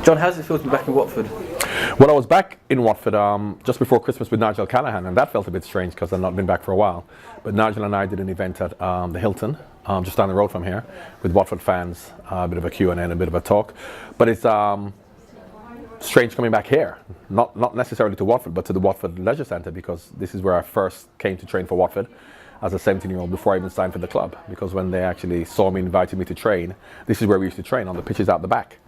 John, how does it feel to be back in Watford? Well, I was back in Watford just before Christmas with Nigel Callaghan, and that felt a bit strange because I've not been back for a while. But Nigel and I did an event at the Hilton, just down the road from here, with Watford fans, a bit of a Q&A and a bit of a talk. But it's strange coming back here, not necessarily to Watford, but to the Watford Leisure Centre, because this is where I first came to train for Watford as a 17-year-old before I even signed for the club. Because when they actually saw me, invited me to train, this is where we used to train, on the pitches out the back.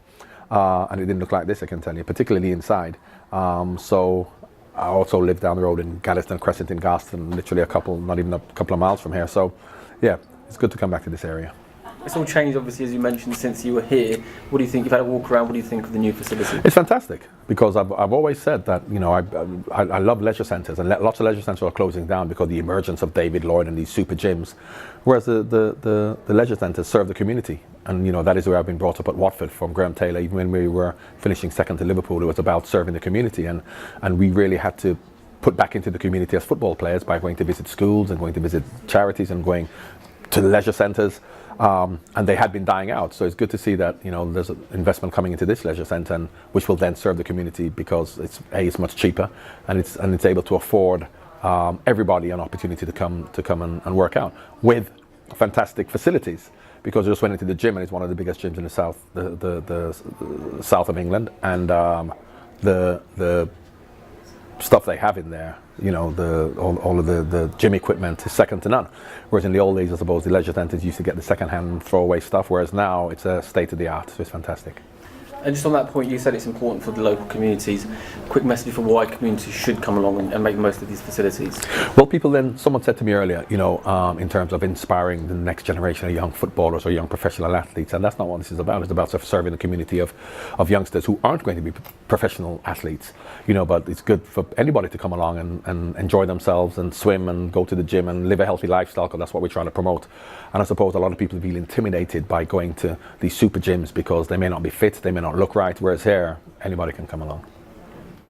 And it didn't look like this, I can tell you, particularly inside. So I also live down the road in Galliston Crescent in Garston, literally not even a couple of miles from here. So yeah, it's good to come back to this area. It's all changed, obviously, as you mentioned, since you were here. What do you think? You've had a walk around. What do you think of the new facility? It's fantastic, because I've always said that, you know, I love leisure centres, and lots of leisure centres are closing down because of the emergence of David Lloyd and these super gyms, whereas the leisure centres serve the community. And, you know, that is where I've been brought up at Watford from Graham Taylor. Even when we were finishing second to Liverpool, it was about serving the community, and we really had to put back into the community as football players by going to visit schools and going to visit charities and going to the leisure centres. And they had been dying out, so it's good to see that, you know, there's an investment coming into this leisure centre, and which will then serve the community, because it's much cheaper, and it's able to afford everybody an opportunity to come and work out with fantastic facilities. Because I just went into the gym, and it's one of the biggest gyms in the south of England, and the stuff they have in there, you know, all of the gym equipment is second to none. Whereas in the old days, I suppose, the leisure centres used to get the second-hand throwaway stuff, whereas now it's a state-of-the-art, so it's fantastic. And just on that point, you said it's important for the local communities. Quick message for why communities should come along and make the most of these facilities. Well, someone said to me earlier, you know, in terms of inspiring the next generation of young footballers or young professional athletes, and that's not what this is about. It's about serving the community of youngsters who aren't going to be professional athletes, you know, but it's good for anybody to come along and enjoy themselves and swim and go to the gym and live a healthy lifestyle, because that's what we're trying to promote. And I suppose a lot of people feel intimidated by going to these super gyms because they may not be fit, they may not look right, whereas here, anybody can come along.